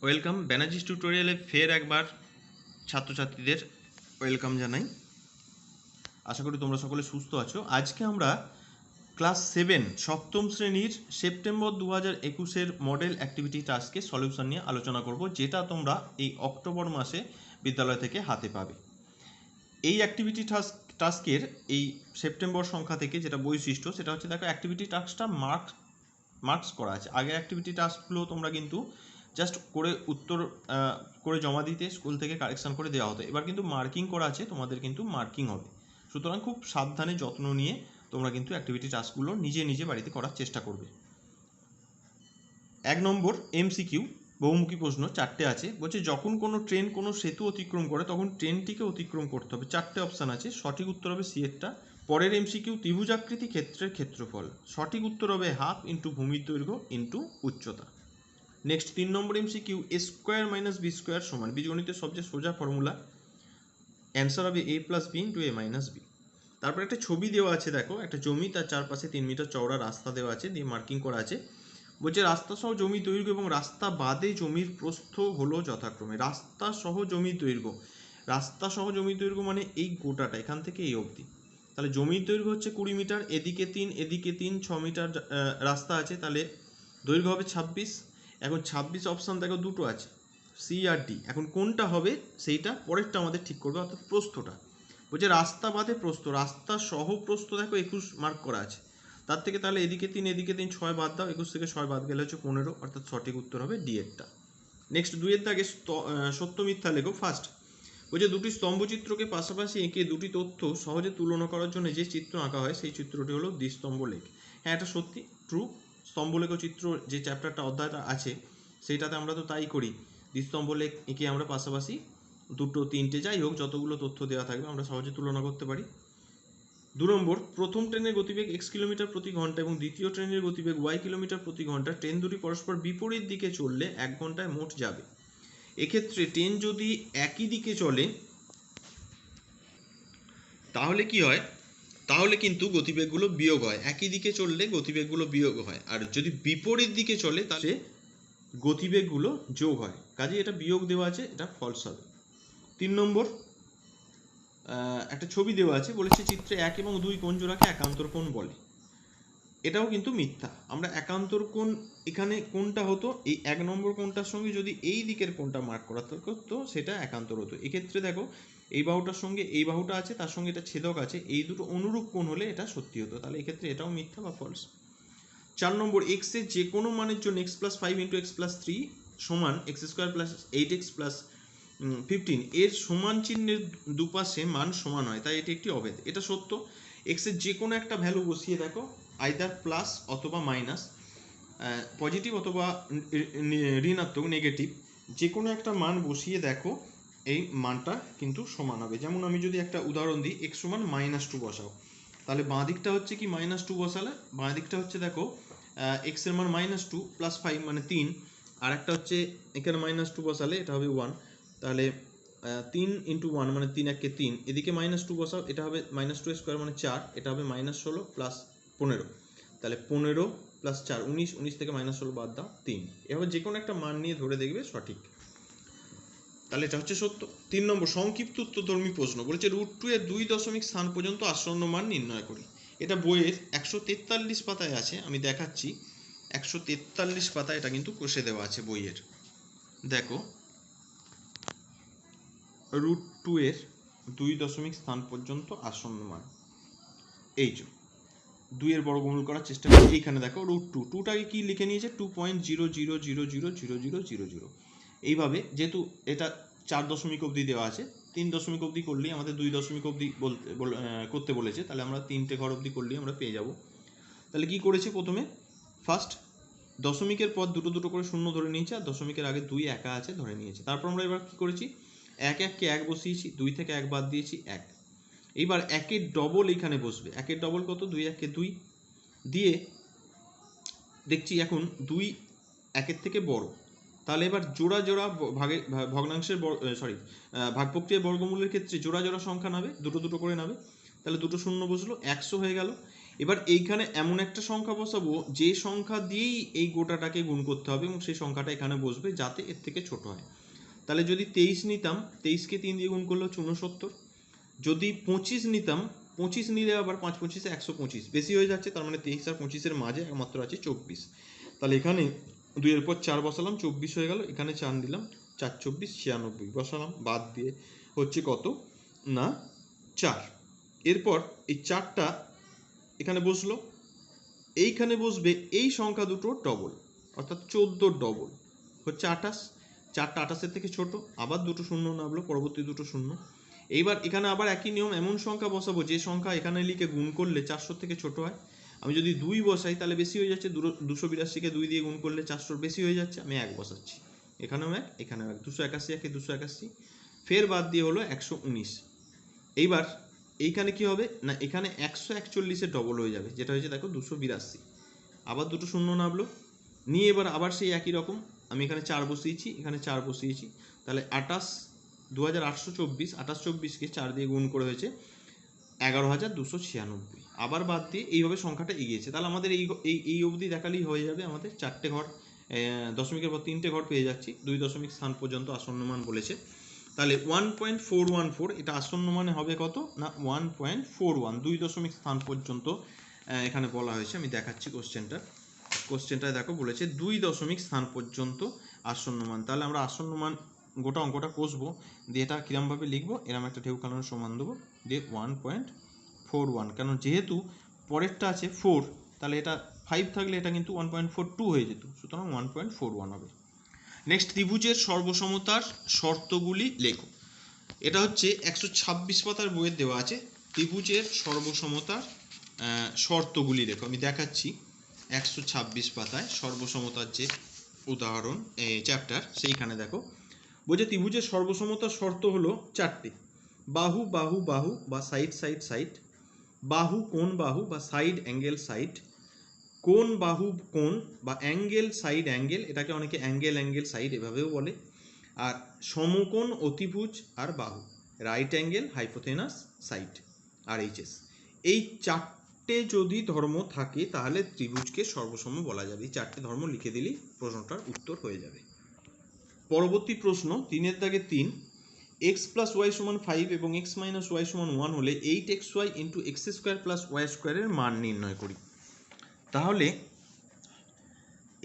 Welcome ব্যানার্জিস টিউটোরিয়ালে ফের একবার ছাত্রছাত্রীদের ওয়েলকাম জানাই। আশা করি তোমরা সকলে সুস্থ আছো। আজকে আমরা ক্লাস 7 সপ্তম শ্রেণীর সেপ্টেম্বর 2021-এর মডেল অ্যাক্টিভিটি টাস্কের সলিউশন নিয়ে আলোচনা করব, যেটা তোমরা এই অক্টোবর মাসে বিদ্যালয় থেকে হাতে পাবে। এই অ্যাক্টিভিটি টাস্কের এই সেপ্টেম্বর সংখ্যা থেকে যেটা বৈশিষ্ট্য সেটা হচ্ছে, দেখো অ্যাক্টিভিটি টাস্কটা মার্কস করা আছে। আগের অ্যাক্টিভিটি টাস্কগুলো তোমরা কিন্তু জাস্ট করে উত্তর করে জমা দিতে স্কুল থেকে কারেকশান করে দেওয়া হতো। এবার কিন্তু মার্কিং করা আছে, তোমাদের কিন্তু মার্কিং হবে। সুতরাং খুব সাবধানে যত্ন নিয়ে তোমরা কিন্তু অ্যাক্টিভিটি টাস্কগুলো নিজে নিজে বাড়িতে করার চেষ্টা করবে। 1 নম্বর এমসিকিউ বহুমুখী প্রশ্ন 4টে আছে। বলছে যখন কোনো ট্রেন কোনো সেতু অতিক্রম করে তখন ট্রেনটিকে অতিক্রম করতে হবে। 4টে অপশান আছে, সঠিক উত্তর হবে সি এরটা। পরের এমসিকিউ ত্রিভুজাকৃতি ক্ষেত্রের ক্ষেত্রফল, সঠিক উত্তর হবে হাফ ইন্টু ভূমির দৈর্ঘ্য ইন্টু উচ্চতা। নেক্সট 3 নম্বর এমসিকিউ এ স্কোয়ার মাইনাস বি স্কোয়ার সমান, বীজগণিতের সবচেয়ে সোজা ফর্মুলা, অ্যান্সার হবে এ প্লাস বি ইন্টু এ মাইনাস বি। তারপর একটা ছবি দেওয়া আছে, দেখো একটা জমি, তার চারপাশে 3 মিটার চওড়া রাস্তা দেওয়া আছে, দিয়ে মার্কিং করা আছে। বলছে রাস্তা সহ জমির দৈর্ঘ্য এবং রাস্তা বাদে জমির প্রস্থ হলো যথাক্রমে। রাস্তা সহ জমির দৈর্ঘ্য মানে এই গোটাটা এখান থেকে এই অবধি। তাহলে জমির দৈর্ঘ্য হচ্ছে 20 মিটার, এদিকে 3 এদিকে 3, 6 মিটার রাস্তা আছে, তাহলে দৈর্ঘ্য হবে 26। এখন 26 অপশান দেখো দুটো আছে, সি আর ডি। এখন কোনটা হবে সেইটা পরেরটা আমাদের ঠিক করবে, অর্থাৎ প্রস্থটা। বলছে রাস্তা বাদে প্রস্থ, রাস্তা সহ প্রস্থ দেখো 21 মার্ক করা আছে, তার থেকে তাহলে এদিকে 3 এদিকে 3, 6 বাদ দাও, 21 থেকে 6 বাদ গেলে হচ্ছে 15, অর্থাৎ সঠিক উত্তর হবে ডি এরটা। নেক্সট 2-এর দাগে সত্য মিথ্যা লেখো। ফার্স্ট বলছে দুটি স্তম্ভচিত্রকে পাশাপাশি এঁকে দুটি তথ্য সহজে তুলনা করার জন্য যে চিত্র আঁকা হয় সেই চিত্রটি হলো দ্বিস্তম্ভ লেখ। হ্যাঁ, এটা সত্যি ট্রু। স্তম্ভলেখ চিত্র যে চ্যাপ্টারটা অধ্যায়টা আছে সেইটাতে আমরা তো তাই করি, দ্বিস্তম্ভ লেখ এঁকে আমরা পাশাপাশি দুটো তিনটে যাই হোক যতগুলো তথ্য দেওয়া থাকবে আমরা সহজে তুলনা করতে পারি। 2 নম্বর প্রথম ট্রেনের গতিবেগ x কিলোমিটার প্রতি ঘন্টা এবং দ্বিতীয় ট্রেনের গতিবেগ y কিলোমিটার প্রতি ঘন্টা, ট্রেন দুটি পরস্পর বিপরীত দিকে চললে 1 ঘন্টায় মোট যাবে। এক্ষেত্রে ট্রেন যদি একই দিকে চলে তাহলে কি হয়, তাহলে কিন্তু গতিবেগগুলো বিয়োগ হয়। একই দিকে চললে গতিবেগগুলো বিয়োগ হয়, আর যদি বিপরীত দিকে চলে তাহলে গতিবেগগুলো যোগ হয়। কাজে এটা বিয়োগ দেওয়া আছে, এটা ফলস হবে। 3 নম্বর একটা ছবি দেওয়া আছে, বলেছে চিত্রে 1 এবং 2 কোণ জোড়াকে একান্তর কোণ বলে। এটাও কিন্তু মিথ্যা। আমরা একান্তর কোণ এখানে কোনটা হতো, এই 1 নম্বর কোণটার সঙ্গে যদি এই দিকের কোণটা মার্ক করা থাকতো সেটা একান্তর হতো। এক্ষেত্রে দেখো এই বাহুটার সঙ্গে এই বাহুটা আছে, তার সঙ্গে এটা ছেদক আছে, এই দুটো অনুরূপ কোণ হলে এটা সত্যি হতো, তাহলে এক্ষেত্রে এটাও মিথ্যা বা ফলস। 4 নম্বর এক্স এর যে কোনো মানের জন্য x plus 5 into x plus 3 সমান x square plus 8x plus 15 এর সমান চিহ্নের দুপাশে মান সমান হয়, তাই এটি একটি অভেদ। এটা সত্য। এক্স এর যে কোনো একটা ভ্যালু বসিয়ে দেখো, আইদার প্লাস অথবা মাইনাস, পজিটিভ অথবা ঋণাত্মক নেগেটিভ, যে কোনো একটা মান বসিয়ে দেখো এই মানটা কিন্তু সমান হবে। যেমন আমি যদি একটা উদাহরণ দিই, x সমান -2 বসাও, তাহলে বাঁ দিকটা হচ্ছে কি -2 বসালে বাঁ দিকটা হচ্ছে দেখো x এর মান -2 প্লাস 5 মানে 3, আর একটা হচ্ছে এখানে -2 বসালে এটা হবে 1, তাহলে 3 ইন্টু 1 মানে 3 1 কে 3, এদিকে -2 বসাও, এটা হবে -2 স্কোয়ার মানে 4, এটা হবে -16 প্লাস 15, তাহলে 15 প্লাস 4 19, 19 থেকে -16 বাদ দাও 3। এভাবে যে কোনো একটা মান নিয়ে ধরে দেখবে সঠিক, তাহলে এটা হচ্ছে সত্য। 3 নম্বর সংক্ষিপ্ত উত্তরধর্মী প্রশ্ন, বলেছে √2 এর 2 দশমিক স্থান পর্যন্ত আসন্ন মান নির্ণয় করি। এটা বইয়ের 143 পাতায় আছে, আমি দেখাচ্ছি 143 পাতায় এটা কিন্তু কষে দেওয়া আছে বইয়ের। দেখো √2 এর 2 দশমিক স্থান পর্যন্ত আসন্ন মান, এই যে 2 এর বর্গমূল করার চেষ্টা করি। এইখানে দেখো √2টাকে কি লিখে নিয়েছে 2.00000000। এইভাবে যেহেতু এটা 4 দশমিক অবধি দেওয়া আছে, 3 দশমিক অবধি করলেই আমাদের 2 দশমিক অবধি করতে বলেছে, তাহলে আমরা 3টে ঘর অবধি করলেই আমরা পেয়ে যাব। তাহলে কি করেছে, প্রথমে ফার্স্ট দশমিকের পর দুটো দুটো করে শূন্য ধরে নিয়েছে, আর দশমিকের আগে 2 একা আছে ধরে নিয়েছে। তারপর আমরা এবার কি করেছি, 1 1কে 1 বসিয়েছি, 2 থেকে 1 বাদ দিয়েছি 1। এইবার 1-এর ডবল এখানে বসবে, 1-এর ডবল কত, 2 1 কে 2 দিয়ে দেখছি এখন 2 1-এর থেকে বড়, তাহলে এবার জোড়া জোড়া ভগ্নাংশের ভাগ প্রক্রিয়ার বর্গমূলের ক্ষেত্রে জোড়া জোড়া সংখ্যা নাবে, দুটো দুটো করে নাবে, তাহলে দুটো শূন্য বসলো, 100 হয়ে গেল। এবার এইখানে এমন একটা সংখ্যা বসাবো যে সংখ্যা দিয়েই এই গোটাটাকে গুণ করতে হবে এবং সেই সংখ্যাটা এখানে বসবে যাতে এর থেকে ছোট হয়। তাহলে যদি 23 নিতাম, 23কে 3 দিয়ে গুণ করলে হচ্ছে 69। যদি 25 নিতাম, 25 নিলে আবার 5 25 125, বেশি হয়ে যাচ্ছে, তার মানে 23 আর 25-এর মাঝে একমাত্র আছে 24। তাহলে এখানে 2 এর পর 4 বসালাম, 24 হয়ে গেল। এখানে 4 দিলাম, 4 24 96 বসালাম, বাদ দিয়ে হচ্ছে কত না 4। এরপর এই 4টা এখানে বসলো, এইখানে বসবে এই সংখ্যা দুটোর ডবল, অর্থাৎ 14 ডবল হচ্ছে 28। 4টা 28-এর থেকে ছোট, আবার দুটো শূন্য নামলো, পরবর্তী দুটো শূন্য। এইবার এখানে আবার একই নিয়ম, এমন সংখ্যা বসাবো যে সংখ্যা এখানে লিখে গুণ করলে 400 থেকে ছোট হয়। আমি যদি 2 বসাই তাহলে বেশি হয়ে যাচ্ছে, 282-কে 2 দিয়ে গুণ করলে 400 বেশি হয়ে যাচ্ছে, আমি 1 বসাচ্ছি, এখানেও 1 এখানেও 1, 281 একে 281, ফের বাদ দিয়ে হলো 119। এইবার এইখানে কি হবে না, এখানে 141-এর ডবল হয়ে যাবে, যেটা হয়েছে দেখো 282, আবার দুটো শূন্য নামলো, নিয়ে এবার আবার সেই একই রকম আমি এখানে 4 বসিয়েছি, এখানে 4 বসিয়েছি, তাহলে 28,2824, 28-24-কে 4 দিয়ে গুণ করে হয়েছে 11,296। আবার বাদ দিয়ে এইভাবে সংখ্যাটা এগিয়েছে। তাহলে আমাদের এই অবধি দেখালেই হয়ে যাবে, আমাদের 4টে ঘর, দশমিকের পর 3টে ঘর পেয়ে যাচ্ছি, 2 দশমিক স্থান পর্যন্ত আসন্ন মান বলেছে। তাহলে 1.414, এটা আসন্ন মানে হবে কত না 1.41, 2 দশমিক স্থান পর্যন্ত এখানে বলা হয়েছে। আমি দেখাচ্ছি কোশ্চেনটায় দেখো বলেছে 2 দশমিক স্থান পর্যন্ত আসন্ন মান। তাহলে আমরা আসন্ন মান গোটা অঙ্কটা কষবো, দিয়ে এটা কিরমভাবে লিখবো, এরকম একটা ঢেউ কানানোর সমান দেবো, দিয়ে 1.41, কারণ যেহেতু পরেরটা আছে 4, তাহলে এটা 5 থাকলে এটা কিন্তু 1.42 হয়ে যেত, সুতরাং 1.41 হবে। নেক্সট, ত্রিভুজের সর্বসমতার শর্তগুলি লেখো। এটা হচ্ছে 126 পাতার বইয়ের দেওয়া আছে, ত্রিভুজের সর্বসমতার শর্তগুলি লেখো। আমি দেখাচ্ছি 126 পাতায় সর্বসমতার যে উদাহরণ চ্যাপ্টার, সেইখানে দেখো বলছে ত্রিভুজের সর্বসমতার শর্ত হলো 4টি: বাহু বাহু বাহু বা সাইড সাইড সাইড, বাহু কোণ বাহু বা সাইড অ্যাঙ্গেল সাইড, কোণ বাহু কোণ বা অ্যাঙ্গেল সাইড অ্যাঙ্গেল, এটাকে অনেকে অ্যাঙ্গেল অ্যাঙ্গেল সাইড এভাবেও বলে, আর সমকোণ অতিভুজ আর বাহু, রাইট অ্যাঙ্গেল হাইপোথেনাস সাইড আর এইচএস। এই 4টে যদি ধর্ম থাকে তাহলে ত্রিভুজকে সর্বসম বলা যাবে। এই 4টে ধর্ম লিখে দিলেই প্রশ্নটার উত্তর হয়ে যাবে। পরবর্তী প্রশ্ন 3-এর দাগে 3, x + y = 5 এবং x - y = 1 হলে 8xy × x² + y² এর মান নির্ণয় করি। তাহলে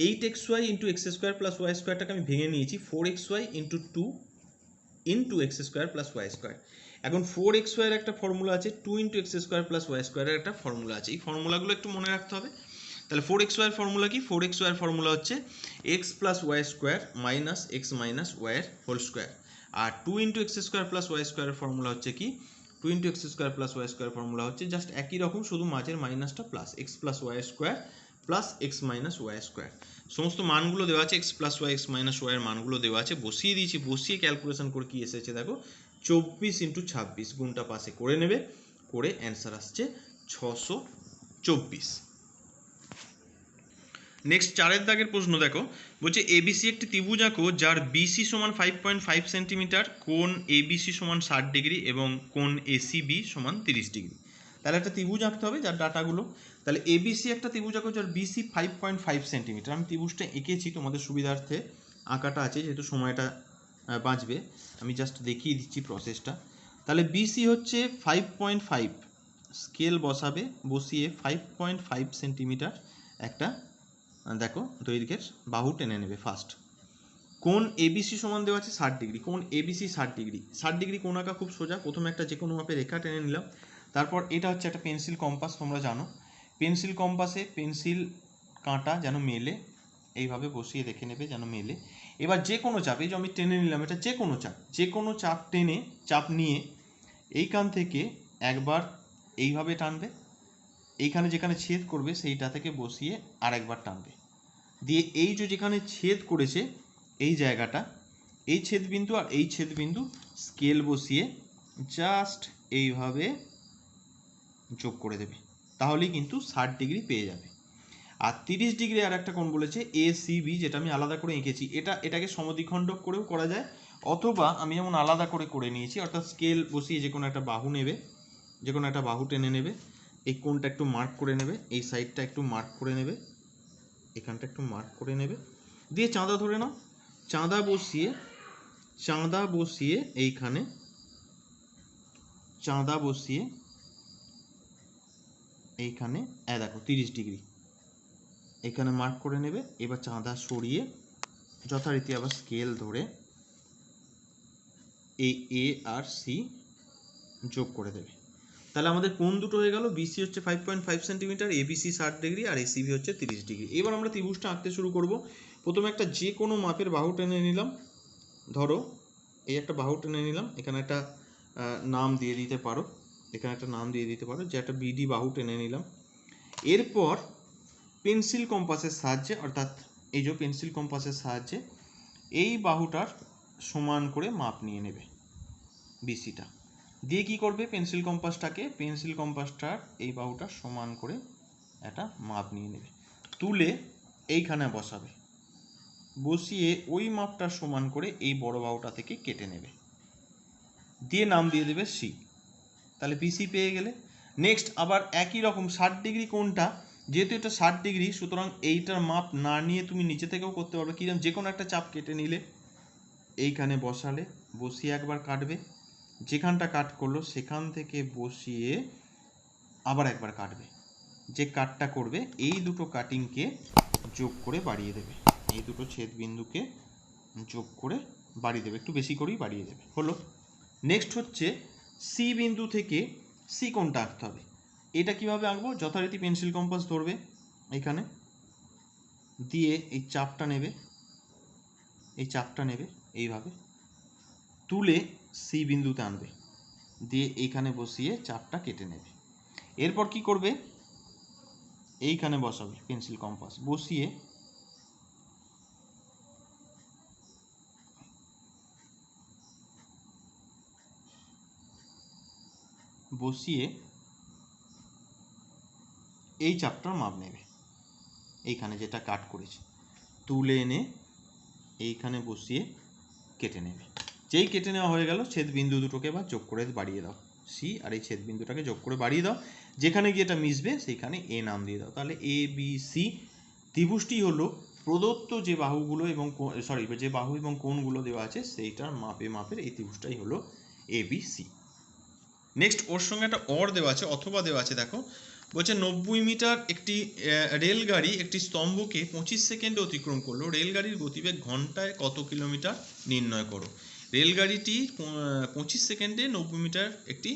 8xy × x² + y²টাকে আমি ভেঙে নিয়েছি 4xy × 2 × x² + y²। এখন 4xy এর একটা ফর্মুলা আছে, 2 × x² + y² এর একটা ফর্মুলা আছে, এই ফর্মুলাগুলো একটু মনে রাখতে হবে। তাহলে 4xy এর ফর্মুলা কি? 4xy এর ফর্মুলা হচ্ছে x + y² - x - y এর হোল স্কয়ার, আর 2 × x² + y² এর ফর্মুলা হচ্ছে কি? 2 × x² + y² ফর্মুলা হচ্ছে জাস্ট একই রকম, শুধু মাঝের মাইনাসটা plus, x + y² + x - y²। সমস্ত মানগুলো দেওয়া আছে, x + y x - y এর মানগুলো দেওয়া আছে, বসিয়ে দিয়েছি, বসিয়ে ক্যালকুলেশন করে কি এসেছে দেখো 24 × 26, গুণটা পাশে করে নেবে, করে অ্যান্সার আসছে 624। নেক্সট 4-এর দাগের প্রশ্ন দেখো, বলছে এবিসি একটি ত্রিভুজ আঁকো যার বিসি = 5.5 সেন্টিমিটার, কোণ এবিসি = 60 ডিগ্রি এবং কোণ এসিবি = 30 ডিগ্রি। তাহলে একটা ত্রিভুজ আঁকতে হবে যার ডাটাগুলো, তাহলে এবিসি একটা ত্রিভুজ আঁকো যার বিসি 5.5 সেন্টিমিটার। আমি ত্রিভুজটা এঁকেছি তোমাদের সুবিধার্থে, আঁকাটা আছে যেহেতু সময়টা বাঁচবে, আমি জাস্ট দেখিয়ে দিচ্ছি প্রসেসটা। তাহলে বিসি হচ্ছে 5.5, স্কেল বসাবে, বসিয়ে 5.5 সেন্টিমিটার একটা দেখো দৈর্ঘ্যের বাহু টেনে নেবে ফার্স্ট। কোণ এবিসি সমান দেওয়া আছে 60 ডিগ্রি, কোণ এবিসি 60 ডিগ্রি। 60 ডিগ্রি কোণ আঁকা খুব সোজা, প্রথমে একটা যে কোনো মাপে রেখা টেনে নিলাম, তারপর এটা হচ্ছে একটা পেন্সিল কম্পাস, তোমরা জানো পেন্সিল কম্পাসে পেন্সিল কাঁটা যেন মেলে, এইভাবে বসিয়ে দেখে নেবে যেন মেলে। এবার যে কোনো চাপ, এই যে আমি টেনে নিলাম, এটা যে কোনো চাপ টেনে, চাপ নিয়ে এইখান থেকে একবার এইভাবে টানবে, এইখানে যেখানে ছেদ করবে সেইটা থেকে বসিয়ে আরেকবার টানবে, দিয়ে এই যে যেখানে ছেদ করেছে এই জায়গাটা, এই ছেদবিন্দু আর এই ছেদবিন্দু স্কেল বসিয়ে জাস্ট এইভাবে যোগ করে দেবে, তাহলেই কিন্তু 60 ডিগ্রি পেয়ে যাবে। আর 30 ডিগ্রি আর একটা কোণ বলেছে এসিবি, যেটা আমি আলাদা করে এঁকেছি, এটাকে সমদ্বিখণ্ডক করেও করা যায়, অথবা আমি যেমন আলাদা করে নিয়েছি, অর্থাৎ স্কেল বসিয়ে যে কোনো একটা বাহু নেবে, যে কোনো একটা বাহু টেনে নেবে, এই কোণটা একটু মার্ক করে নেবে, এই সাইডটা একটু মার্ক করে নেবে, এখানটা একটু মার্ক করে নেবে, দিয়ে চাঁদা ধরে নাও। চাঁদা বসিয়ে এইখানে এইখানে দেখো 30 ডিগ্রি এখানে মার্ক করে নেবে। এবার চাঁদা সরিয়ে যথারীতি আবার স্কেল ধরে এই এ আর সি যোগ করে দেবে। তাহলে আমাদের কোণ দুটো হয়ে গেল, বিসি হচ্ছে 5.5 সেন্টিমিটার, এবিসি 60 ডিগ্রি আর এসিবি হচ্ছে 30 ডিগ্রি। এবার আমরা ত্রিভুজটা আঁকতে শুরু করব। প্রথমে একটা যে কোনো মাপের বাহু টেনে নিলাম, ধরো এই একটা বাহু টেনে নিলাম, এখানে একটা নাম দিয়ে দিতে পারো, যে একটা বিডি বাহু টেনে নিলাম। এরপর পেন্সিল কম্পাসের সাহায্যে, অর্থাৎ এই যে পেন্সিল কম্পাসের সাহায্যে এই বাহুটার সমান করে মাপ নিয়ে নেবে বিসিটা। দিয়ে কি করবে, পেন্সিল কম্পাসটার এই বাহুটার সমান করে একটা মাপ নিয়ে নেবে, তুলে এইখানে বসাবে, বসিয়ে ওই মাপটার সমান করে এই বড় বাহুটা থেকে কেটে নেবে, দিয়ে নাম দিয়ে দেবে সি। তাহলে বিসি পেয়ে গেলে। নেক্সট আবার একই রকম 60 ডিগ্রি কোণটা, যেহেতু এটা 60 ডিগ্রি, সুতরাং এইটার মাপ না নিয়ে তুমি নিচে থেকেও করতে পারবে। কিরকম, যে কোনো একটা চাপ কেটে নিলে এইখানে বসালে, বসিয়ে একবার কাটবে, যেখানটা কাট করলো সেখান থেকে বসিয়ে আবার একবার কাটবে, যে কাটটা করবে এই দুটো কাটিংকে যোগ করে বাড়িয়ে দেবে, এই দুটো ছেদ বিন্দুকে যোগ করে বাড়িয়ে দেবে, একটু বেশি করেই বাড়িয়ে দেবে, হলো। নেক্সট হচ্ছে সি বিন্দু থেকে সি কোণটা আঁকতে হবে। এটা কিভাবে আঁকবো, যথারীতি পেন্সিল কম্পাস ধরবে এখানে, দিয়ে এই চাপটা নেবে এইভাবে, তুলে সি বিন্দুতে আনবে, দিয়ে এইখানে বসিয়ে চাপটা কেটে নেবে। এরপর কি করবে, এইখানে বসাবে পেন্সিল কম্পাস, বসিয়ে এই চাপটার মাপ নেবে, এইখানে যেটা কাট করেছে, তুলে এনে এইখানে বসিয়ে কেটে নেবে। যেই কেটে নেওয়া হয়ে গেল, ছেদ বিন্দু দুটোকে এবার যোগ করে বাড়িয়ে দাও, সি আর এই ছেদ বিন্দুটাকে যোগ করে বাড়িয়ে দাও, যেখানে গিয়ে এটা মিশবে সেইখানে এ নাম দিয়ে দাও। তাহলে এ বি সি ত্রিভুজটি হলো প্রদত্ত যে বাহুগুলো এবং যে বাহু এবং কোণগুলো দেওয়া আছে সেইটার মাপের এই ত্রিভুজটাই হলো এ বি সি। নেক্সট ওর সঙ্গে একটা দেওয়া আছে, অথবা দেওয়া আছে, দেখো বলছে 90 মিটার একটি রেলগাড়ি একটি স্তম্ভকে 25 সেকেন্ডে অতিক্রম করলো, রেলগাড়ির গতিবেগ ঘন্টায় কত কিলোমিটার নির্ণয় করো। রেলগাড়িটি 25 সেকেন্ডে 90 মিটার একটি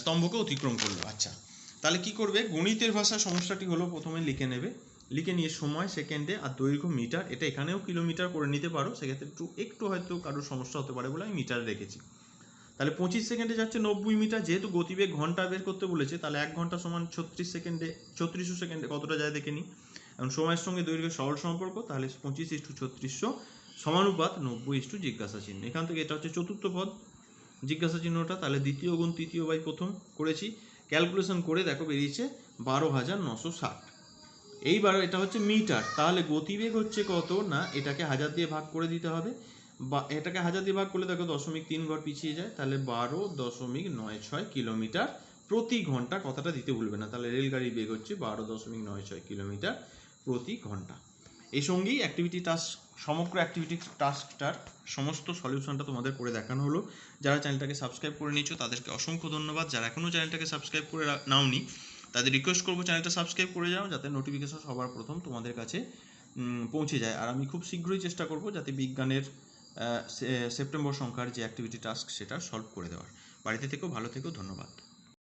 স্তম্ভকে অতিক্রম করলো। আচ্ছা, তাহলে কি করবে, গণিতের ভাষায় সমস্যাটি হলো প্রথমে লিখে নিয়ে সময় সেকেন্ডে আর দৈর্ঘ্য মিটার, এটা এখানেও কিলোমিটার করে নিতে পারো, সেক্ষেত্রে একটু হয়তো কারোর সমস্যা হতে পারে বলে আমি মিটার রেখেছি। তাহলে 25 সেকেন্ডে যাচ্ছে 90 মিটার, যেহেতু গতিবেগ ঘন্টা বের করতে বলেছে, তাহলে 1 ঘন্টা সমান 3600 সেকেন্ডে কতটা যায় দেখে নিই। এখন সময়ের সঙ্গে দৈর্ঘ্যের সরল সম্পর্ক, তাহলে 25:3600 সমানুপাত 90 জিজ্ঞাসা চিহ্ন। এখান থেকে এটা হচ্ছে চতুর্থ পদ জিজ্ঞাসা চিহ্নটা, তাহলে দ্বিতীয় গুণ তৃতীয় বাই প্রথম করেছি, ক্যালকুলেশন করে দেখো বেরিয়েছে 12,960। এইবার এটা হচ্ছে মিটার, তাহলে গতিবেগ হচ্ছে কত না, এটাকে 1000 দিয়ে ভাগ করে দিতে হবে, বা এটাকে 1000 দিয়ে ভাগ করলে দেখো 0.3 ঘর পিছিয়ে যায়, তাহলে 12.96 কিলোমিটার প্রতি ঘন্টা, কথাটা দিতে ভুলবে না। তাহলে রেলগাড়ির বেগ হচ্ছে 12.96 কিলোমিটার প্রতি ঘন্টা। এই সঙ্গেই সমগ্র অ্যাক্টিভিটি টাস্কটার সমস্ত সলিউশনটা তোমাদের করে দেখানো হলো। যারা চ্যানেলটাকে সাবস্ক্রাইব করে নিচ্ছ তাদেরকে অসংখ্য ধন্যবাদ। যারা এখনও চ্যানেলটাকে সাবস্ক্রাইব করে নাওনি তাদের রিকোয়েস্ট করবো চ্যানেলটা সাবস্ক্রাইব করে যাও, যাতে নোটিফিকেশন সবার প্রথম তোমাদের কাছে পৌঁছে যায়। আর আমি খুব শীঘ্রই চেষ্টা করব যাতে বিজ্ঞানের সেপ্টেম্বর সংখ্যার যে অ্যাক্টিভিটি টাস্ক সেটা সলভ করে দেওয়ার। বাড়িতে থেকেও ভালো থেকেও, ধন্যবাদ।